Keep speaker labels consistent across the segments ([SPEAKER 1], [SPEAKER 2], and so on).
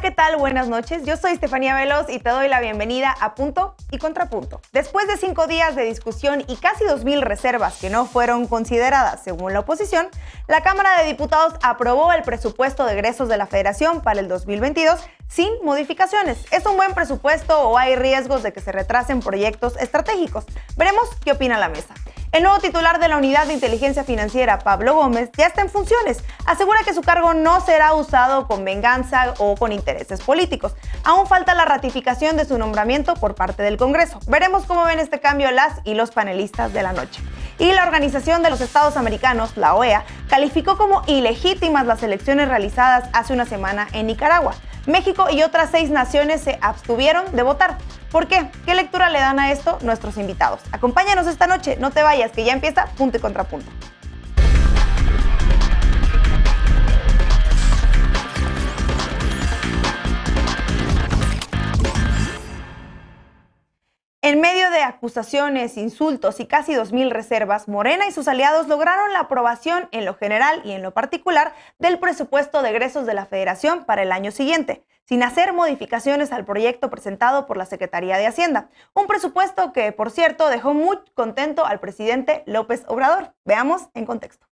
[SPEAKER 1] ¿qué tal? Buenas noches. Yo soy Estefanía Veloz y te doy la bienvenida a Punto y Contrapunto. Después de 5 días de discusión y casi 2,000 reservas que no fueron consideradas según la oposición, la Cámara de Diputados aprobó el presupuesto de egresos de la Federación para el 2022 sin modificaciones. ¿Es un buen presupuesto o hay riesgos de que se retrasen proyectos estratégicos? Veremos qué opina la mesa. El nuevo titular de la Unidad de Inteligencia Financiera, Pablo Gómez, ya está en funciones. Asegura que su cargo no será usado con venganza o con intereses políticos. Aún falta la ratificación de su nombramiento por parte del Congreso. Veremos cómo ven este cambio las y los panelistas de la noche. Y la Organización de los Estados Americanos, la OEA, calificó como ilegítimas las elecciones realizadas hace una semana en Nicaragua. México y otras 6 naciones se abstuvieron de votar. ¿Por qué? ¿Qué lectura le dan a esto nuestros invitados? Acompáñanos esta noche, no te vayas, que ya empieza Punto y Contrapunto. En medio de acusaciones, insultos y casi 2,000 reservas, Morena y sus aliados lograron la aprobación en lo general y en lo particular del presupuesto de egresos de la Federación para el año siguiente, sin hacer modificaciones al proyecto presentado por la Secretaría de Hacienda. Un presupuesto que, por cierto, dejó muy contento al presidente López Obrador. Veamos en contexto.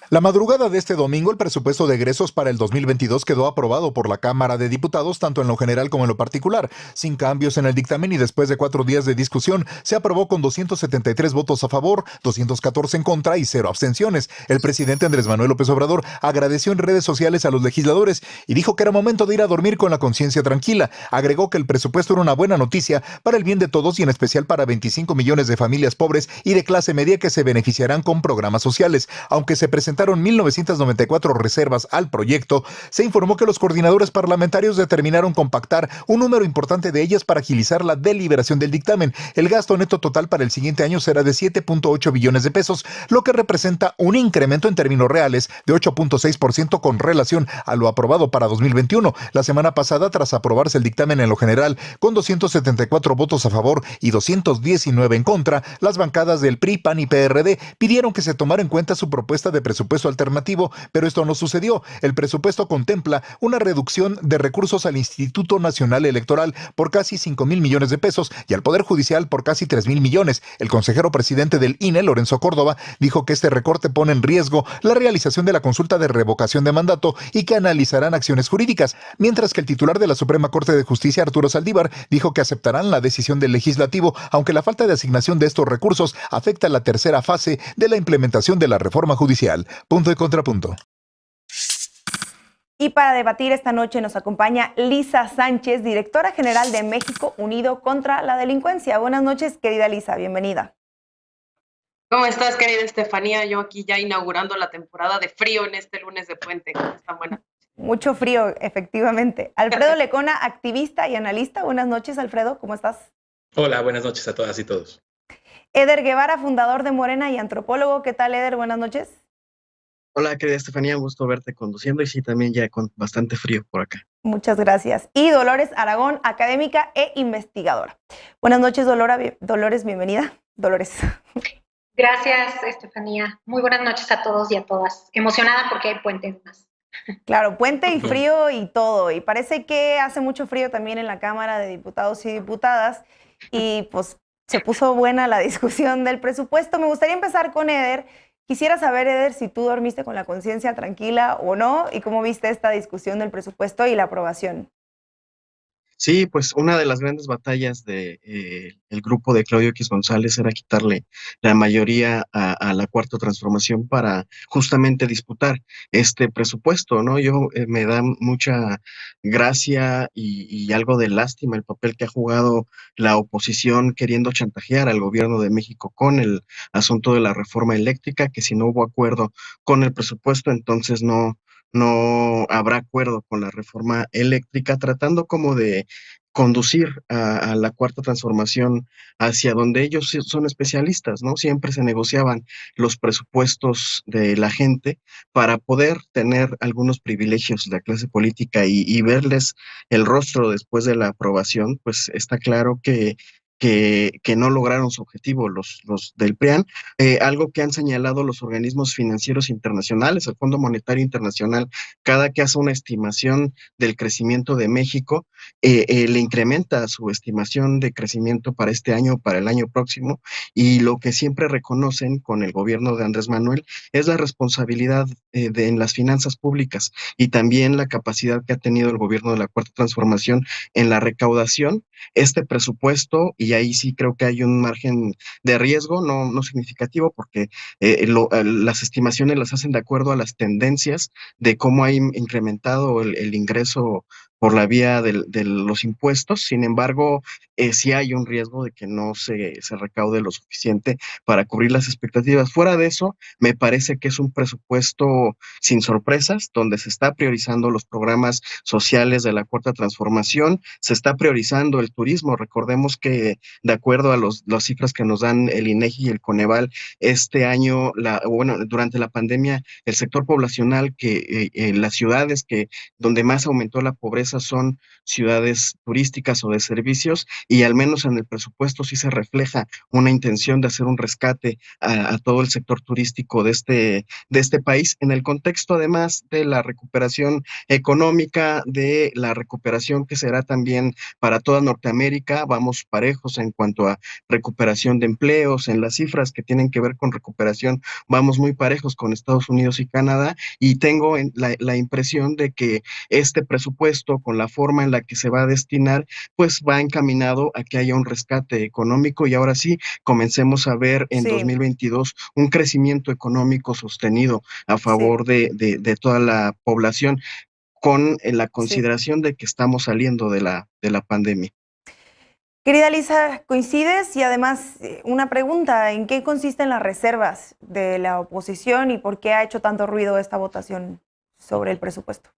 [SPEAKER 2] La madrugada de este domingo, el presupuesto de egresos para el 2022 quedó aprobado por la Cámara de Diputados, tanto en lo general como en lo particular, sin cambios en el dictamen, y después de 4 días de discusión, se aprobó con 273 votos a favor, 214 en contra y 0 abstenciones. El presidente Andrés Manuel López Obrador agradeció en redes sociales a los legisladores y dijo que era momento de ir a dormir con la conciencia tranquila. Agregó que el presupuesto era una buena noticia para el bien de todos y en especial para 25 millones de familias pobres y de clase media que se beneficiarán con programas sociales. Aunque se presentaron 1,994 reservas al proyecto, se informó que los coordinadores parlamentarios determinaron compactar un número importante de ellas para agilizar la deliberación del dictamen. El gasto neto total para el siguiente año será de 7.8 billones de pesos, lo que representa un incremento en términos reales de 8.6% con relación a lo aprobado para 2021. La semana pasada, tras aprobarse el dictamen en lo general, con 274 votos a favor y 219 en contra, las bancadas del PRI, PAN y PRD pidieron que se tomara en cuenta su propuesta de presupuesto alternativo, pero esto no sucedió. El presupuesto contempla una reducción de recursos al Instituto Nacional Electoral por casi 5,000 millones de pesos y al Poder Judicial por casi 3,000 millones. El consejero presidente del INE, Lorenzo Córdoba, dijo que este recorte pone en riesgo la realización de la consulta de revocación de mandato y que analizarán acciones jurídicas, mientras que el titular de la Suprema Corte de Justicia, Arturo Saldívar, dijo que aceptarán la decisión del legislativo, aunque la falta de asignación de estos recursos afecta la tercera fase de la implementación de la reforma judicial. Punto y Contrapunto.
[SPEAKER 1] Y para debatir esta noche nos acompaña Lisa Sánchez, directora general de México Unido contra la Delincuencia. Buenas noches, querida Lisa, bienvenida.
[SPEAKER 3] ¿Cómo estás, querida Estefanía? Yo aquí ya inaugurando la temporada de frío en este lunes de puente. ¿Cómo están? Buenas.
[SPEAKER 1] Mucho frío, efectivamente. Alfredo Lecona, activista y analista. Buenas noches, Alfredo, ¿cómo estás?
[SPEAKER 4] Hola, buenas noches a todas y todos.
[SPEAKER 1] Eder Guevara, fundador de Morena y antropólogo. ¿Qué tal, Eder? Buenas noches.
[SPEAKER 5] Hola, querida Estefanía, un gusto verte conduciendo y sí, también ya con bastante frío por acá.
[SPEAKER 1] Muchas gracias. Y Dolores Aragón, académica e investigadora. Buenas noches, Dolores, bienvenida. Dolores.
[SPEAKER 6] Gracias, Estefanía. Muy buenas noches a todos y a todas. Emocionada porque hay puente más.
[SPEAKER 1] Claro, puente y frío y todo. Y parece que hace mucho frío también en la Cámara de Diputados y Diputadas. Y pues se puso buena la discusión del presupuesto. Me gustaría empezar con Eder. Quisiera saber, Eder, si tú dormiste con la conciencia tranquila o no y cómo viste esta discusión del presupuesto y la aprobación.
[SPEAKER 5] Sí, pues una de las grandes batallas de el grupo de Claudio X González era quitarle la mayoría a la Cuarta Transformación para justamente disputar este presupuesto, ¿no? Me da mucha gracia y algo de lástima el papel que ha jugado la oposición queriendo chantajear al gobierno de México con el asunto de la reforma eléctrica, que si no hubo acuerdo con el presupuesto, entonces no habrá acuerdo con la reforma eléctrica, tratando como de conducir a la Cuarta Transformación hacia donde ellos son especialistas, ¿no? Siempre se negociaban los presupuestos de la gente para poder tener algunos privilegios de la clase política y verles el rostro después de la aprobación, pues está claro que que no lograron su objetivo, los del PRIAN, algo que han señalado los organismos financieros internacionales, el Fondo Monetario Internacional, cada que hace una estimación del crecimiento de México, le incrementa su estimación de crecimiento para este año, para el año próximo, y lo que siempre reconocen con el gobierno de Andrés Manuel es la responsabilidad en las finanzas públicas y también la capacidad que ha tenido el gobierno de la Cuarta Transformación en la recaudación. Este presupuesto, y ahí sí creo que hay un margen de riesgo, no significativo, porque las estimaciones las hacen de acuerdo a las tendencias de cómo ha incrementado el ingreso por la vía de los impuestos. Sin embargo, sí hay un riesgo de que no se recaude lo suficiente para cubrir las expectativas. Fuera de eso, me parece que es un presupuesto sin sorpresas, donde se está priorizando los programas sociales de la Cuarta Transformación, se está priorizando el turismo. Recordemos que, de acuerdo a las cifras que nos dan el INEGI y el Coneval, este año, durante la pandemia, el sector poblacional las ciudades donde más aumentó la pobreza son ciudades turísticas o de servicios, y al menos en el presupuesto sí se refleja una intención de hacer un rescate a todo el sector turístico de este país, en el contexto además de la recuperación económica, de la recuperación que será también para toda Norteamérica. Vamos parejos en cuanto a recuperación de empleos, en las cifras que tienen que ver con recuperación, vamos muy parejos con Estados Unidos y Canadá, y tengo la impresión de que este presupuesto, con la forma en la que se va a destinar, pues va encaminado a que haya un rescate económico, y ahora sí comencemos a ver en 2022 un crecimiento económico sostenido a favor de toda la población, con la consideración de que estamos saliendo de la pandemia.
[SPEAKER 1] Querida Lisa, ¿coincides? Y además, una pregunta, ¿en qué consisten las reservas de la oposición y por qué ha hecho tanto ruido esta votación sobre el presupuesto?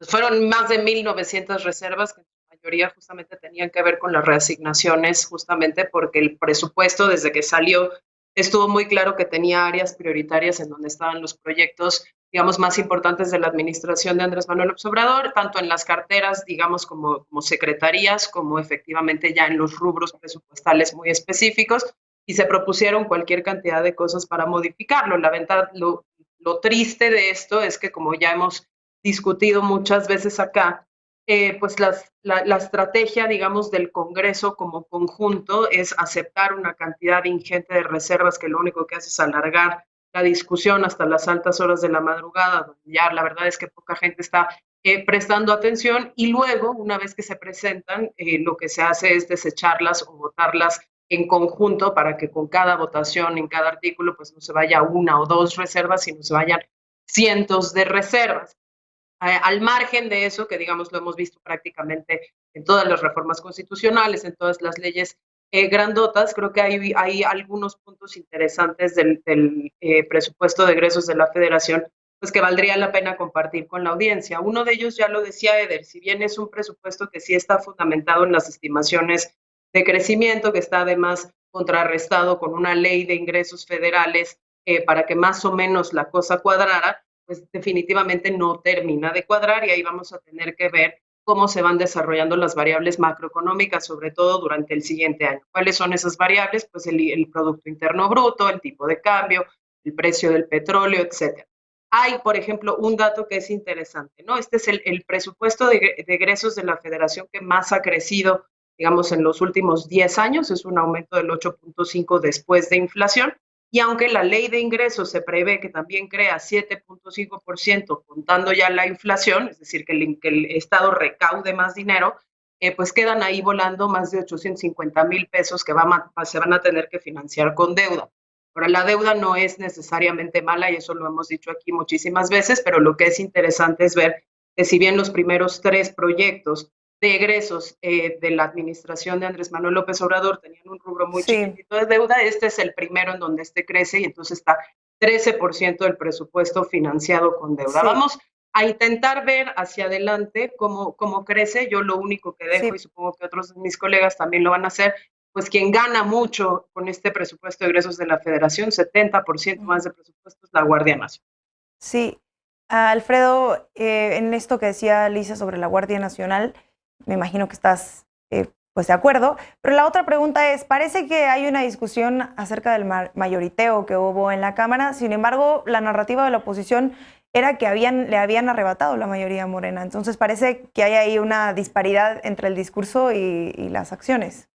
[SPEAKER 3] Fueron más de 1,900 reservas, que en su mayoría justamente tenían que ver con las reasignaciones, justamente porque el presupuesto, desde que salió, estuvo muy claro que tenía áreas prioritarias en donde estaban los proyectos, digamos, más importantes de la administración de Andrés Manuel López Obrador, tanto en las carteras, digamos, como secretarías, como efectivamente ya en los rubros presupuestales muy específicos, y se propusieron cualquier cantidad de cosas para modificarlo. La verdad, lo triste de esto es que, como ya hemos discutido muchas veces acá, pues la estrategia, digamos, del Congreso como conjunto es aceptar una cantidad ingente de reservas que lo único que hace es alargar la discusión hasta las altas horas de la madrugada, donde ya la verdad es que poca gente está prestando atención, y luego, una vez que se presentan, lo que se hace es desecharlas o votarlas en conjunto para que con cada votación en cada artículo pues no se vaya una o dos reservas, sino se vayan cientos de reservas. Al margen de eso, que digamos lo hemos visto prácticamente en todas las reformas constitucionales, en todas las leyes grandotas, creo que hay algunos puntos interesantes del presupuesto de egresos de la Federación, pues que valdría la pena compartir con la audiencia. Uno de ellos ya lo decía Eder, si bien es un presupuesto que sí está fundamentado en las estimaciones de crecimiento, que está además contrarrestado con una ley de ingresos federales para que más o menos la cosa cuadrara, pues definitivamente no termina de cuadrar, y ahí vamos a tener que ver cómo se van desarrollando las variables macroeconómicas, sobre todo durante el siguiente año. ¿Cuáles son esas variables? Pues el Producto Interno Bruto, el tipo de cambio, el precio del petróleo, etcétera. Hay, por ejemplo, un dato que es interesante, ¿no? Este es el presupuesto de egresos de la Federación que más ha crecido, digamos, en los últimos 10 años, es un aumento del 8.5 después de inflación, y aunque la ley de ingresos se prevé que también crea 7.5% contando ya la inflación, es decir, que el Estado recaude más dinero, pues quedan ahí volando más de 850,000 pesos que se van a tener que financiar con deuda. Ahora, la deuda no es necesariamente mala, y eso lo hemos dicho aquí muchísimas veces, pero lo que es interesante es ver que si bien los primeros 3 proyectos de egresos de la administración de Andrés Manuel López Obrador tenían un rubro muy chiquitito de deuda, este es el primero en donde crece, y entonces está 13% del presupuesto financiado con deuda. Vamos a intentar ver hacia adelante cómo crece. Yo lo único que dejo, y supongo que otros de mis colegas también lo van a hacer, pues quien gana mucho con este presupuesto de egresos de la Federación, 70% más de presupuesto, es la Guardia Nacional.
[SPEAKER 1] Sí. Alfredo, en esto que decía Lisa sobre la Guardia Nacional, me imagino que estás pues de acuerdo, pero la otra pregunta es, parece que hay una discusión acerca del mayoriteo que hubo en la Cámara, sin embargo, la narrativa de la oposición era que le habían arrebatado la mayoría a Morena, entonces parece que hay ahí una disparidad entre el discurso y las acciones.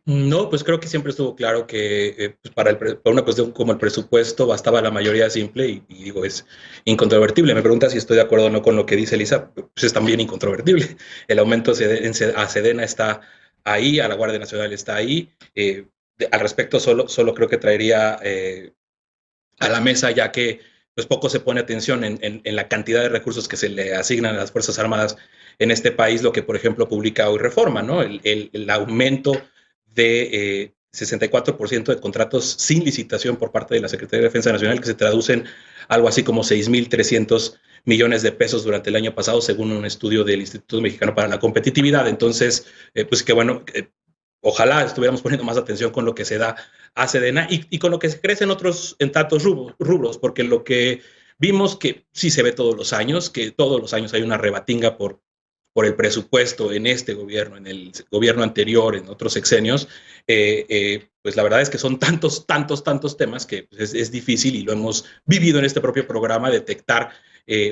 [SPEAKER 4] No, pues creo que siempre estuvo claro que pues para una cuestión como el presupuesto bastaba la mayoría simple y digo, es incontrovertible. Me pregunta si estoy de acuerdo o no con lo que dice Elisa, pues es también incontrovertible. El aumento a Sedena está ahí, a la Guardia Nacional está ahí. Al respecto, solo creo que traería a la mesa, ya que pues poco se pone atención en la cantidad de recursos que se le asignan a las Fuerzas Armadas en este país, lo que por ejemplo publica hoy Reforma, ¿no? El aumento de 64% de contratos sin licitación por parte de la Secretaría de Defensa Nacional, que se traducen algo así como 6.300 millones de pesos durante el año pasado, según un estudio del Instituto Mexicano para la Competitividad. Entonces, pues que bueno, ojalá estuviéramos poniendo más atención con lo que se da a Sedena y con lo que se crece en tantos rubros, porque lo que vimos que sí se ve todos los años, que todos los años hay una rebatinga por el presupuesto en este gobierno, en el gobierno anterior, en otros sexenios, pues la verdad es que son tantos temas que pues es difícil, y lo hemos vivido en este propio programa, detectar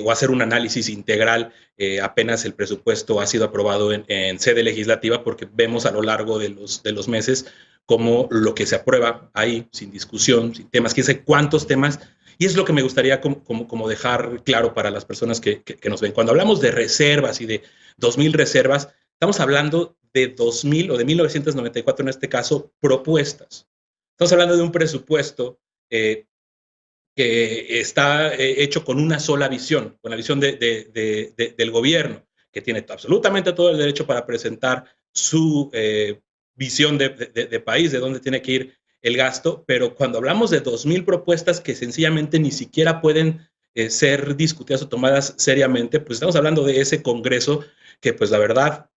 [SPEAKER 4] o hacer un análisis integral apenas el presupuesto ha sido aprobado en sede legislativa, porque vemos a lo largo de los meses como lo que se aprueba ahí, sin discusión, sin temas, quién sabe cuántos temas. Y es lo que me gustaría como dejar claro para las personas que nos ven. Cuando hablamos de reservas y de 2.000 reservas, estamos hablando de 2.000 o de 1994 en este caso, propuestas. Estamos hablando de un presupuesto que está hecho con una sola visión, con la visión del gobierno, que tiene absolutamente todo el derecho para presentar su visión de país, de dónde tiene que ir el gasto, pero cuando hablamos de 2.000 propuestas que sencillamente ni siquiera pueden ser discutidas o tomadas seriamente, pues estamos hablando de ese Congreso que, pues la verdad,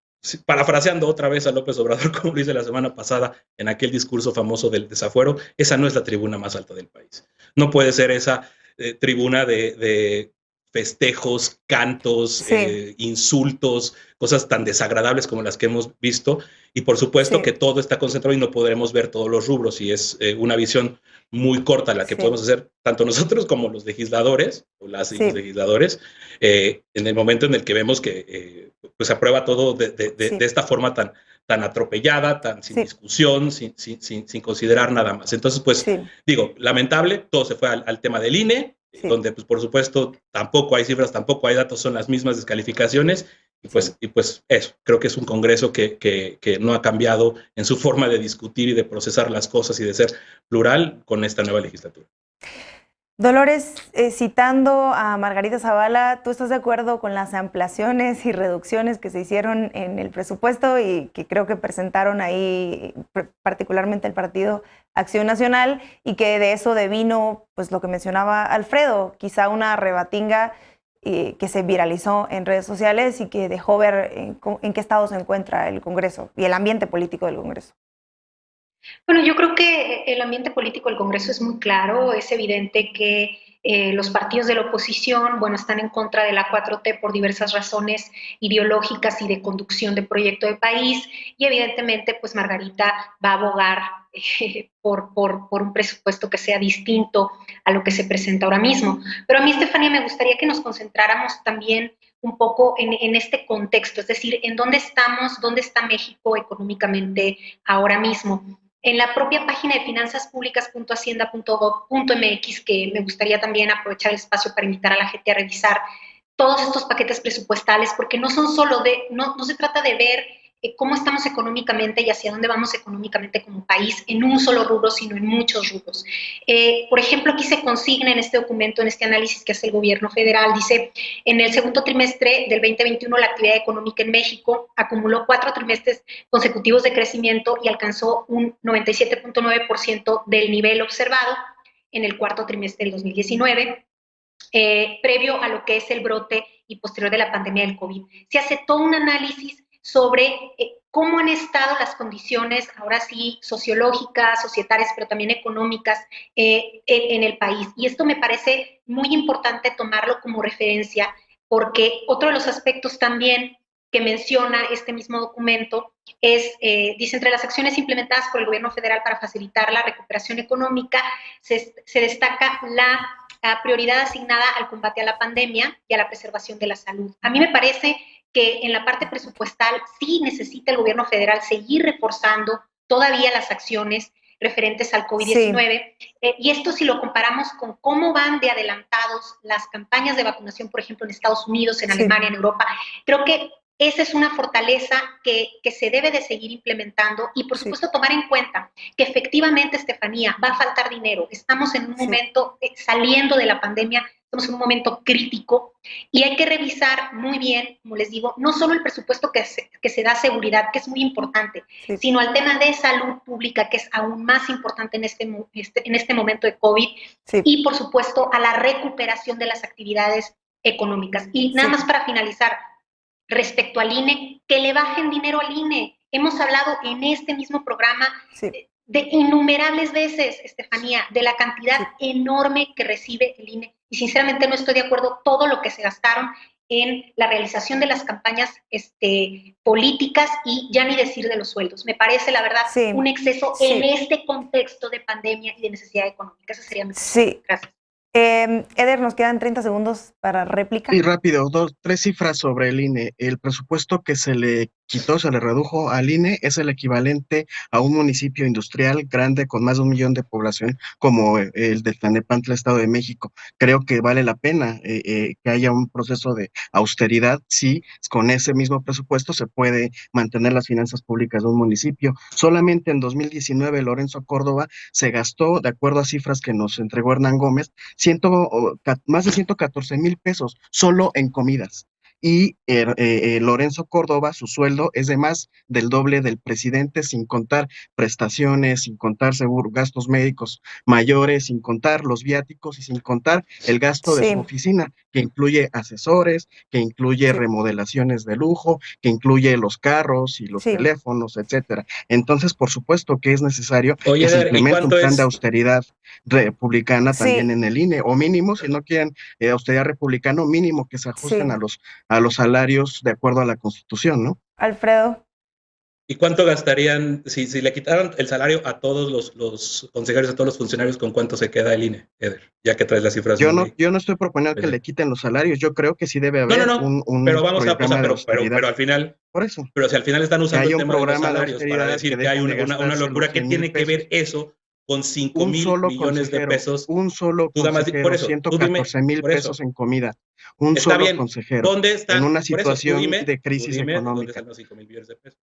[SPEAKER 4] parafraseando otra vez a López Obrador, como lo hice la semana pasada en aquel discurso famoso del desafuero, esa no es la tribuna más alta del país. No puede ser esa tribuna de festejos, cantos,
[SPEAKER 1] Sí.
[SPEAKER 4] insultos, cosas tan desagradables como las que hemos visto. Y por supuesto
[SPEAKER 1] Sí.
[SPEAKER 4] que todo está concentrado y no podremos ver todos los rubros, y es una visión muy corta la que
[SPEAKER 1] Sí.
[SPEAKER 4] podemos hacer tanto nosotros como los legisladores o las y los
[SPEAKER 1] Sí.
[SPEAKER 4] legisladores en el momento en el que vemos que pues se aprueba todo
[SPEAKER 1] Sí.
[SPEAKER 4] de esta forma tan atropellada, tan sin
[SPEAKER 1] Sí.
[SPEAKER 4] discusión, sin considerar nada más. Entonces, pues
[SPEAKER 1] Sí.
[SPEAKER 4] digo, lamentable, todo se fue al tema del INE,
[SPEAKER 1] Sí.
[SPEAKER 4] donde pues por supuesto tampoco hay cifras, tampoco hay datos, son las mismas descalificaciones. Y pues eso, creo que es un Congreso que no ha cambiado en su forma de discutir y de procesar las cosas y de ser plural con esta nueva legislatura.
[SPEAKER 1] Dolores, citando a Margarita Zavala, ¿tú estás de acuerdo con las ampliaciones y reducciones que se hicieron en el presupuesto y que creo que presentaron ahí particularmente el Partido Acción Nacional, y que de eso devino pues lo que mencionaba Alfredo, quizá una rebatinga que se viralizó en redes sociales y que dejó ver en qué estado se encuentra el Congreso y el ambiente político del Congreso?
[SPEAKER 6] Bueno, yo creo que el ambiente político del Congreso es muy claro, es evidente que los partidos de la oposición, bueno, están en contra de la 4T por diversas razones ideológicas y de conducción de proyecto de país, y evidentemente, pues Margarita va a abogar por un presupuesto que sea distinto a lo que se presenta ahora mismo. Pero a mí, Estefanía, me gustaría que nos concentráramos también un poco en este contexto, es decir, en dónde estamos, dónde está México económicamente ahora mismo. En la propia página de finanzaspublicas.hacienda.gov.mx, que me gustaría también aprovechar el espacio para invitar a la gente a revisar todos estos paquetes presupuestales, porque no son solo no se trata de ver cómo estamos económicamente y hacia dónde vamos económicamente como país en un solo rubro, sino en muchos rubros. Por ejemplo, aquí se consigna en este documento, en este análisis que hace el gobierno federal, dice, en el segundo trimestre del 2021 la actividad económica en México acumuló 4 trimestres consecutivos de crecimiento y alcanzó un 97.9% del nivel observado en el cuarto trimestre del 2019. Previo a lo que es el brote y posterior de la pandemia del COVID. Se hace todo un análisis sobre cómo han estado las condiciones, ahora sí, sociológicas, societarias, pero también económicas en el país. Y esto me parece muy importante tomarlo como referencia, porque otro de los aspectos también que menciona este mismo documento dice, entre las acciones implementadas por el gobierno federal para facilitar la recuperación económica, se destaca la prioridad asignada al combate a la pandemia y a la preservación de la salud. A mí me parece que en la parte presupuestal sí necesita el gobierno federal seguir reforzando todavía las acciones referentes al COVID-19. Sí. Y esto si lo comparamos con cómo van de adelantados las campañas de vacunación, por ejemplo, en Estados Unidos, en Alemania, en Europa, creo que esa es una fortaleza que se debe de seguir implementando y, por supuesto, tomar en cuenta que efectivamente, Estefanía, va a faltar dinero. Estamos en un momento, saliendo de la pandemia, estamos en un momento crítico y hay que revisar muy bien, como les digo, no solo el presupuesto que se da a seguridad, que es muy importante, sino al tema de salud pública, que es aún más importante en este momento de COVID, y, por supuesto, a la recuperación de las actividades económicas. Y nada más para finalizar, respecto al INE, que le bajen dinero al INE. Hemos hablado en este mismo programa de innumerables veces, Estefanía, de la cantidad enorme que recibe el INE. Y sinceramente no estoy de acuerdo todo lo que se gastaron en la realización de las campañas políticas y ya ni decir de los sueldos. Me parece, la verdad, un exceso en este contexto de pandemia y de necesidad económica. Esa sería mi respuesta. Gracias.
[SPEAKER 1] Eder, nos quedan 30 segundos para réplica.
[SPEAKER 5] Y rápido, tres cifras sobre el INE. El presupuesto que se le quitó, se le redujo al INE, es el equivalente a un municipio industrial grande con más de 1 millón de población, como el de Tlalnepantla, Estado de México. Creo que vale la pena que haya un proceso de austeridad, si con ese mismo presupuesto se puede mantener las finanzas públicas de un municipio. Solamente en 2019, Lorenzo Córdoba se gastó, de acuerdo a cifras que nos entregó Hernán Gómez, más de 114,000 pesos solo en comidas. Y Lorenzo Córdoba, su sueldo es de más del doble del presidente, sin contar prestaciones, sin contar gastos médicos mayores, sin contar los viáticos y sin contar el gasto de su oficina, que incluye asesores, que incluye remodelaciones de lujo, que incluye los carros y los teléfonos, etcétera. Entonces, por supuesto que es necesario que se implemente un plan de austeridad republicana también en el INE, o mínimo, si no quieren austeridad republicana, mínimo que se ajusten a los salarios de acuerdo a la Constitución, ¿no?
[SPEAKER 1] Alfredo.
[SPEAKER 4] ¿Y cuánto gastarían si le quitaran el salario a todos los consejeros, a todos los funcionarios, con cuánto se queda el INE, Eder? Ya que traes las cifras.
[SPEAKER 5] Yo no estoy proponiendo que le quiten los salarios, yo creo que sí debe haber un
[SPEAKER 4] pero vamos a
[SPEAKER 5] programa
[SPEAKER 4] pero al final,
[SPEAKER 5] por eso.
[SPEAKER 4] Pero si al final están usando el tema de los salarios para decir que hay una locura, ¿qué tiene que ver eso con 5,000 millones de pesos?
[SPEAKER 5] Un solo consejero, por eso, 114,000 pesos en comida. Un solo consejero.
[SPEAKER 4] ¿Dónde están?
[SPEAKER 5] En una situación de crisis económica.
[SPEAKER 4] ¿Dónde están los 5,000 millones de pesos?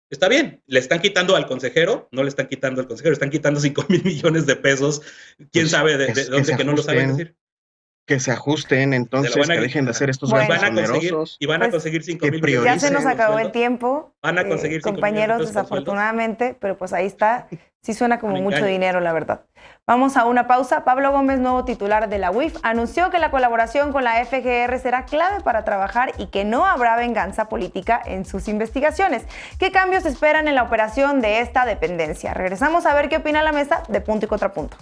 [SPEAKER 4] Está bien, le están quitando al consejero, no le están quitando al consejero, están quitando 5,000 millones de pesos. ¿Quién sabe de dónde, que no lo saben decir?
[SPEAKER 5] Que se ajusten, entonces, que dejen de hacer estos gastos onerosos.
[SPEAKER 4] Y van a conseguir 5,000 millones.
[SPEAKER 1] Ya se nos acabó el tiempo,
[SPEAKER 4] van a conseguir
[SPEAKER 1] compañeros, desafortunadamente, pero pues ahí está. Sí suena como mucho dinero, la verdad. Vamos a una pausa. Pablo Gómez, nuevo titular de la UIF, anunció que la colaboración con la FGR será clave para trabajar y que no habrá venganza política en sus investigaciones. ¿Qué cambios esperan en la operación de esta dependencia? Regresamos a ver qué opina la mesa de Punto y Contrapunto.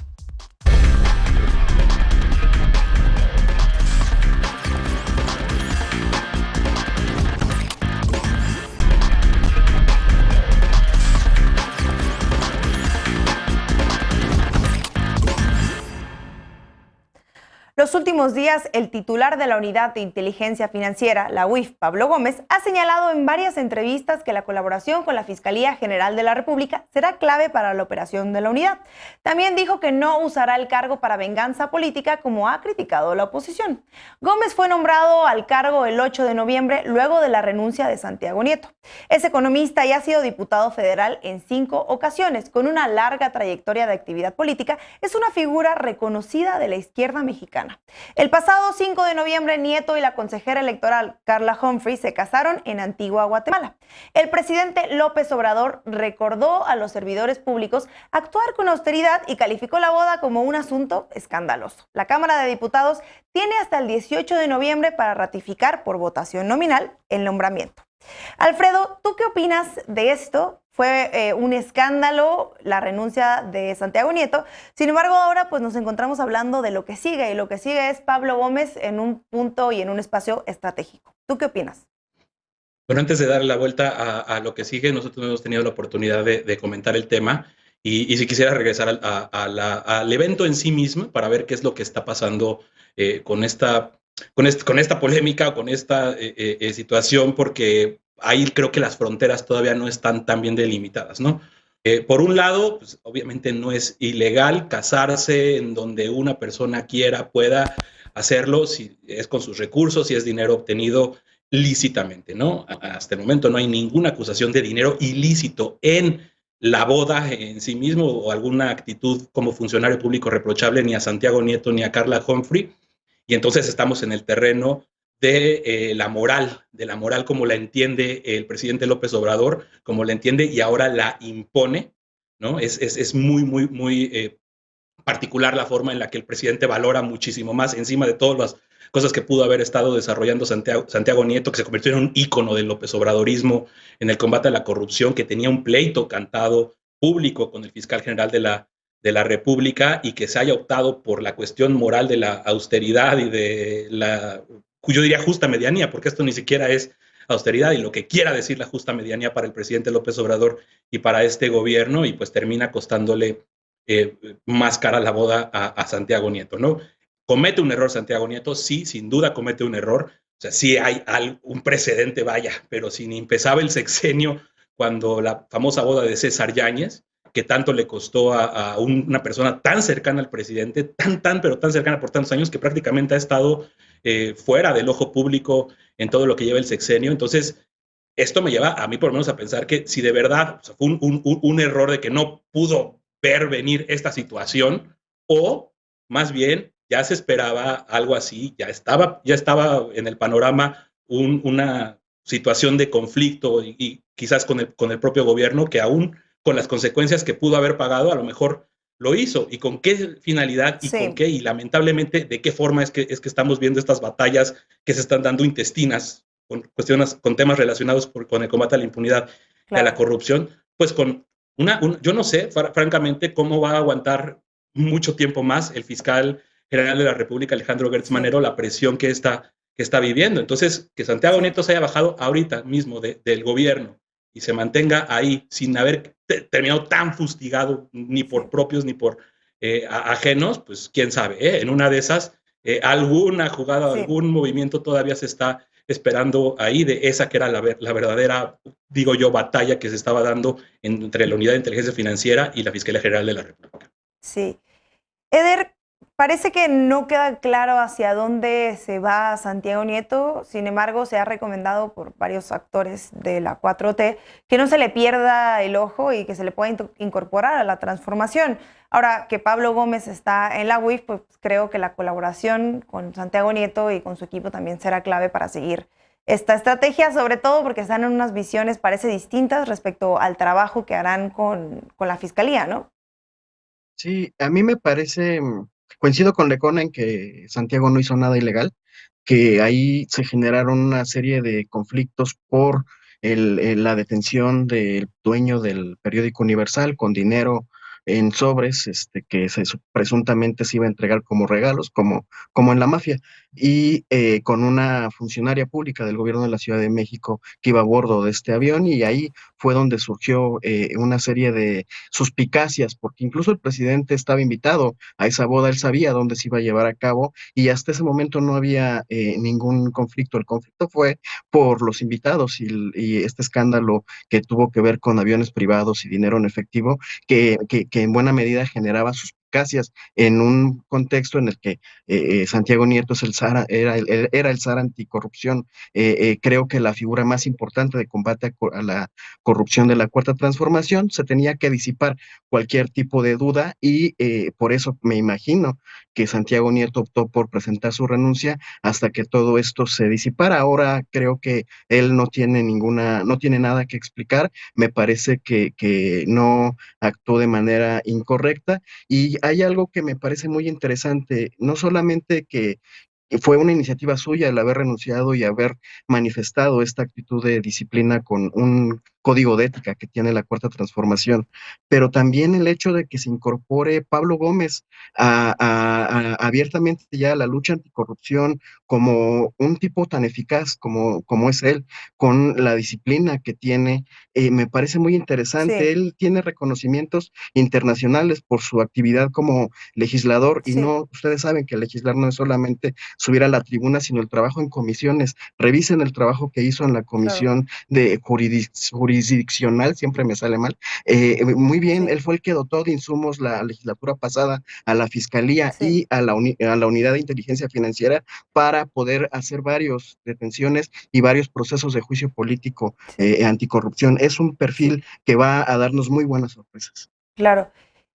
[SPEAKER 1] Los últimos días, el titular de la Unidad de Inteligencia Financiera, la UIF, Pablo Gómez, ha señalado en varias entrevistas que la colaboración con la Fiscalía General de la República será clave para la operación de la unidad. También dijo que no usará el cargo para venganza política, como ha criticado la oposición. Gómez fue nombrado al cargo el 8 de noviembre, luego de la renuncia de Santiago Nieto. Es economista y ha sido diputado federal en 5 ocasiones. Con una larga trayectoria de actividad política, es una figura reconocida de la izquierda mexicana. El pasado 5 de noviembre, Nieto y la consejera electoral Carla Humphrey se casaron en Antigua, Guatemala. El presidente López Obrador recordó a los servidores públicos actuar con austeridad y calificó la boda como un asunto escandaloso. La Cámara de Diputados tiene hasta el 18 de noviembre para ratificar por votación nominal el nombramiento. Alfredo, ¿tú qué opinas de esto? Fue un escándalo la renuncia de Santiago Nieto. Sin embargo, ahora pues nos encontramos hablando de lo que sigue, y lo que sigue es Pablo Gómez en un punto y en un espacio estratégico. ¿Tú qué opinas?
[SPEAKER 4] Bueno, antes de darle la vuelta a lo que sigue, nosotros hemos tenido la oportunidad de comentar el tema y si quisiera regresar al evento en sí mismo para ver qué es lo que está pasando con esta polémica, con esta situación, porque ahí creo que las fronteras todavía no están tan bien delimitadas, ¿no? Por un lado, pues, obviamente no es ilegal casarse en donde una persona quiera, pueda hacerlo, si es con sus recursos, si es dinero obtenido lícitamente, ¿no? Hasta el momento no hay ninguna acusación de dinero ilícito en la boda en sí mismo o alguna actitud como funcionario público reprochable ni a Santiago Nieto ni a Carla Humphrey. Y entonces estamos en el terreno de la moral como la entiende el presidente López Obrador, como la entiende y ahora la impone, ¿no? Es muy particular la forma en la que el presidente valora muchísimo más encima de todas las cosas que pudo haber estado desarrollando Santiago Nieto, que se convirtió en un ícono del López Obradorismo en el combate a la corrupción, que tenía un pleito cantado público con el fiscal general de la República y que se haya optado por la cuestión moral de la austeridad y de la, yo diría, justa medianía, porque esto ni siquiera es austeridad y lo que quiera decir la justa medianía para el presidente López Obrador y para este gobierno, y pues termina costándole más cara la boda a Santiago Nieto, ¿no? ¿Comete un error Santiago Nieto? Sí, sin duda comete un error. O sea, sí hay un precedente, vaya, pero si ni empezaba el sexenio cuando la famosa boda de César Yáñez, que tanto le costó a una persona tan cercana al presidente, pero tan cercana por tantos años, que prácticamente ha estado fuera del ojo público en todo lo que lleva el sexenio. Entonces, esto me lleva a mí por lo menos a pensar que si de verdad, o sea, fue un error de que no pudo ver venir esta situación, o más bien ya se esperaba algo así, ya estaba en el panorama una situación de conflicto y quizás con el propio gobierno que aún con las consecuencias que pudo haber pagado, a lo mejor lo hizo. ¿Y con qué finalidad y con qué? Y lamentablemente, ¿de qué forma es que estamos viendo estas batallas que se están dando intestinas con cuestiones, con temas relacionados con el combate a la impunidad y a la corrupción? Pues con yo no sé, francamente, cómo va a aguantar mucho tiempo más el fiscal general de la República, Alejandro Gertz Manero, la presión que está viviendo. Entonces, que Santiago Nieto se haya bajado ahorita mismo del gobierno y se mantenga ahí sin haber terminado tan fustigado ni por propios ni por ajenos, pues quién sabe, en una de esas, alguna jugada, algún movimiento todavía se está esperando ahí de esa que era la verdadera, digo yo, batalla que se estaba dando entre la Unidad de Inteligencia Financiera y la Fiscalía General de la República.
[SPEAKER 1] Sí. Eder, parece que no queda claro hacia dónde se va Santiago Nieto, sin embargo se ha recomendado por varios actores de la 4T que no se le pierda el ojo y que se le pueda incorporar a la transformación. Ahora que Pablo Gómez está en la UIF, pues creo que la colaboración con Santiago Nieto y con su equipo también será clave para seguir esta estrategia, sobre todo porque están en unas visiones, parece, distintas respecto al trabajo que harán con la Fiscalía, ¿no?
[SPEAKER 5] Sí, a mí me parece, coincido con Lecona en que Santiago no hizo nada ilegal, que ahí se generaron una serie de conflictos por la detención del dueño del periódico Universal con dinero en sobres, que presuntamente se iba a entregar como regalos, como en la mafia, y con una funcionaria pública del gobierno de la Ciudad de México que iba a bordo de este avión, y ahí fue donde surgió una serie de suspicacias, porque incluso el presidente estaba invitado a esa boda, él sabía dónde se iba a llevar a cabo, y hasta ese momento no había ningún conflicto. El conflicto fue por los invitados y este escándalo que tuvo que ver con aviones privados y dinero en efectivo, que en buena medida generaba suspicacias en un contexto en el que Santiago Nieto es era el zar anticorrupción. Creo que la figura más importante de combate a la corrupción de la Cuarta Transformación, se tenía que disipar cualquier tipo de duda y por eso me imagino que Santiago Nieto optó por presentar su renuncia hasta que todo esto se disipara. Ahora creo que él no tiene nada que explicar. Me parece que no actuó de manera incorrecta, y hay algo que me parece muy interesante, no solamente que fue una iniciativa suya el haber renunciado y haber manifestado esta actitud de disciplina con código de ética que tiene la Cuarta Transformación, pero también el hecho de que se incorpore Pablo Gómez abiertamente ya a la lucha anticorrupción como un tipo tan eficaz como es él, con la disciplina que tiene, me parece muy interesante.
[SPEAKER 1] Sí.
[SPEAKER 5] Él tiene reconocimientos internacionales por su actividad como legislador, y
[SPEAKER 1] Sí.
[SPEAKER 5] no, ustedes saben que legislar no es solamente subir a la tribuna, sino el trabajo en comisiones. Revisen el trabajo que hizo en la comisión de jurisdiccional, siempre me sale mal. Muy bien,
[SPEAKER 1] Sí.
[SPEAKER 5] él fue el que dotó de insumos la legislatura pasada a la Fiscalía
[SPEAKER 1] Sí.
[SPEAKER 5] y a la Unidad de Inteligencia Financiera para poder hacer varias detenciones y varios procesos de juicio político anticorrupción. Es un perfil que va a darnos muy buenas sorpresas.
[SPEAKER 1] Claro.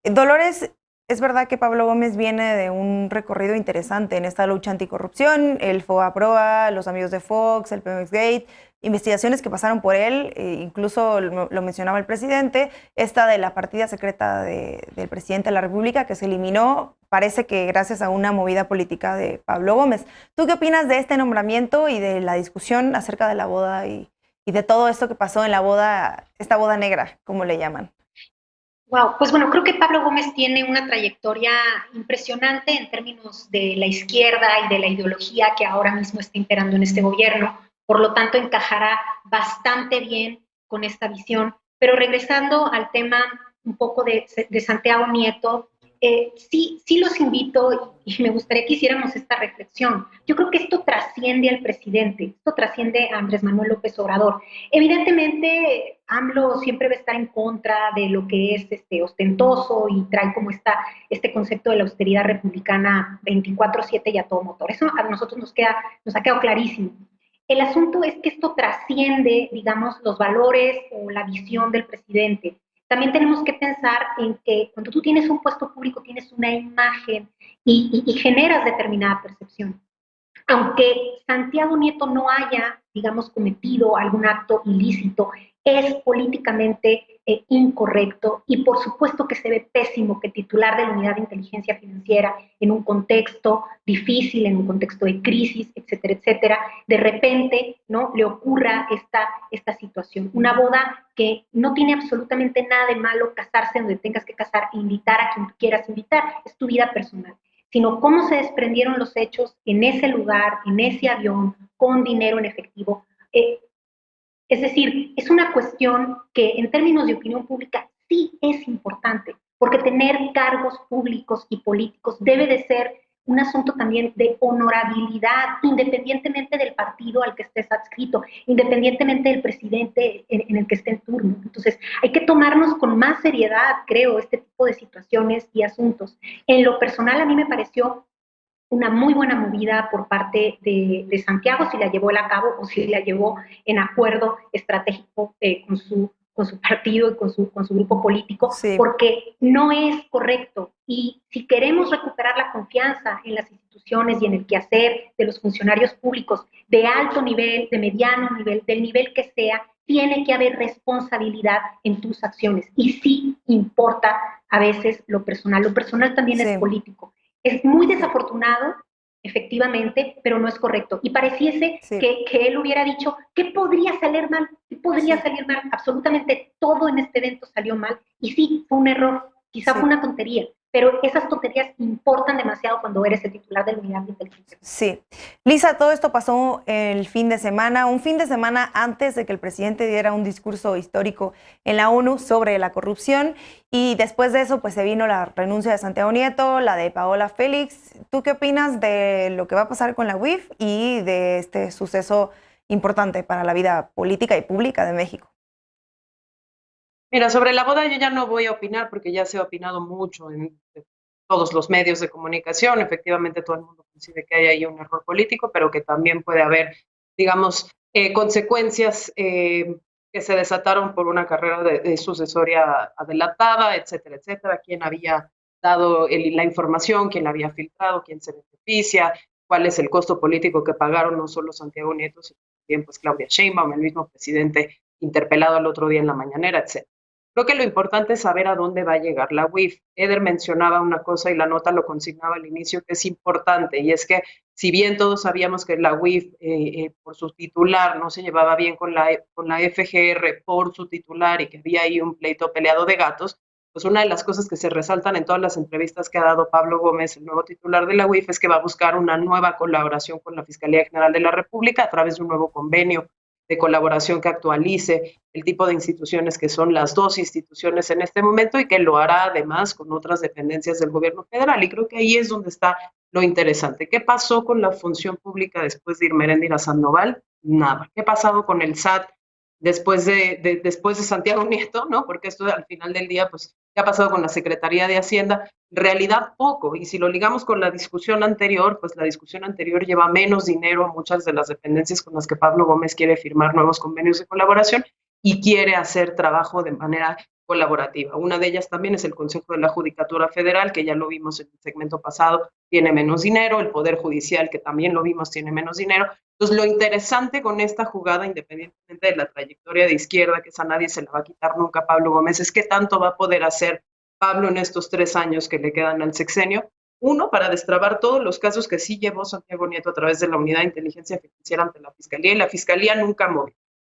[SPEAKER 1] Dolores, es verdad que Pablo Gómez viene de un recorrido interesante en esta lucha anticorrupción, el FOBAPROA, los amigos de Fox, el Pemex Gate, investigaciones que pasaron por él, incluso lo mencionaba el presidente, esta de la partida secreta del presidente de la República que se eliminó, parece que gracias a una movida política de Pablo Gómez. ¿Tú qué opinas de este nombramiento y de la discusión acerca de la boda y de todo esto que pasó en la boda, esta boda negra, como le llaman?
[SPEAKER 6] Wow, pues bueno, creo que Pablo Gómez tiene una trayectoria impresionante en términos de la izquierda y de la ideología que ahora mismo está imperando en este gobierno. Por lo tanto, encajará bastante bien con esta visión. Pero regresando al tema un poco de Santiago Nieto, sí los invito y me gustaría que hiciéramos esta reflexión. Yo creo que esto trasciende al presidente, esto trasciende a Andrés Manuel López Obrador. Evidentemente, AMLO siempre va a estar en contra de lo que es ostentoso y trae como este concepto de la austeridad republicana 24/7 y a todo motor. Eso a nosotros nos ha quedado clarísimo. El asunto es que esto trasciende, digamos, los valores o la visión del presidente. También tenemos que pensar en que cuando tú tienes un puesto público tienes una imagen y generas determinada percepción. Aunque Santiago Nieto no haya, digamos, cometido algún acto ilícito, es políticamente incorrecto y por supuesto que se ve pésimo que titular de la Unidad de Inteligencia Financiera en un contexto difícil, en un contexto de crisis, etcétera, de repente, ¿no?, le ocurra esta situación. Una boda que no tiene absolutamente nada de malo casarse donde tengas que casar e invitar a quien tú quieras invitar, es tu vida personal, sino cómo se desprendieron los hechos en ese lugar, en ese avión, con dinero en efectivo. Es decir, es una cuestión que en términos de opinión pública sí es importante, porque tener cargos públicos y políticos debe de ser un asunto también de honorabilidad, independientemente del partido al que estés adscrito, independientemente del presidente en el que esté en turno. Entonces, hay que tomarnos con más seriedad, creo, este tipo de situaciones y asuntos. En lo personal, a mí me pareció una muy buena movida por parte de Santiago, si la llevó él a cabo o si la llevó en acuerdo estratégico con su partido y con su grupo político, sí, porque no es correcto. Y si queremos recuperar la confianza en las instituciones y en el quehacer de los funcionarios públicos de alto nivel, de mediano nivel, del nivel que sea, tiene que haber responsabilidad en tus acciones. Y sí importa a veces lo personal. Lo personal también sí es político. Es muy desafortunado, efectivamente, pero no es correcto. Y pareciese sí, que él hubiera dicho, ¿qué podría salir mal? ¿Qué podría sí salir mal? Absolutamente todo en este evento salió mal. Y sí, fue un error, quizá fue una tontería, pero esas tonterías importan demasiado cuando eres el titular de la Unidad de Inteligencia.
[SPEAKER 1] Sí. Lisa, todo esto pasó el fin de semana, un fin de semana antes de que el presidente diera un discurso histórico en la ONU sobre la corrupción, y después de eso pues se vino la renuncia de Santiago Nieto, la de Paola Félix. ¿Tú qué opinas de lo que va a pasar con la UIF y de este suceso importante para la vida política y pública de México?
[SPEAKER 3] Mira, sobre la boda yo ya no voy a opinar porque ya se ha opinado mucho en todos los medios de comunicación. Efectivamente, todo el mundo coincide que hay ahí un error político, pero que también puede haber, digamos, consecuencias que se desataron por una carrera de sucesoria adelantada, etcétera, etcétera. ¿Quién había dado la información? ¿Quién la había filtrado? ¿Quién se beneficia? ¿Cuál es el costo político que pagaron no solo Santiago Nieto, sino también pues Claudia Sheinbaum, el mismo presidente interpelado el otro día en la mañanera, etcétera? Creo que lo importante es saber a dónde va a llegar la UIF. Eder mencionaba una cosa y la nota lo consignaba al inicio que es importante, y es que si bien todos sabíamos que la UIF por su titular no se llevaba bien con la FGR por su titular y que había ahí un pleito peleado de gatos, pues una de las cosas que se resaltan en todas las entrevistas que ha dado Pablo Gómez, el nuevo titular de la UIF, es que va a buscar una nueva colaboración con la Fiscalía General de la República a través de un nuevo convenio de colaboración que actualice el tipo de instituciones que son las dos instituciones en este momento y que lo hará además con otras dependencias del gobierno federal. Y creo que ahí es donde está lo interesante. ¿Qué pasó con la función pública después de Irmeréndira Sandoval? Nada. ¿Qué ha pasado con el SAT después de Santiago Nieto? ¿No? Porque esto al final del día, pues, ¿qué ha pasado con la Secretaría de Hacienda? En realidad poco, y si lo ligamos con la discusión anterior, pues la discusión anterior lleva menos dinero a muchas de las dependencias con las que Pablo Gómez quiere firmar nuevos convenios de colaboración y quiere hacer trabajo de manera colaborativa. Una de ellas también es el Consejo de la Judicatura Federal, que ya lo vimos en el segmento pasado, tiene menos dinero, el Poder Judicial, que también lo vimos, tiene menos dinero. Entonces, lo interesante con esta jugada, independientemente de la trayectoria de izquierda, que esa nadie se la va a quitar nunca a Pablo Gómez, es qué tanto va a poder hacer Pablo en estos 3 años que le quedan al sexenio. Uno, para destrabar todos los casos que sí llevó Santiago Nieto a través de la Unidad de Inteligencia Financiera ante la Fiscalía, y la Fiscalía nunca movió,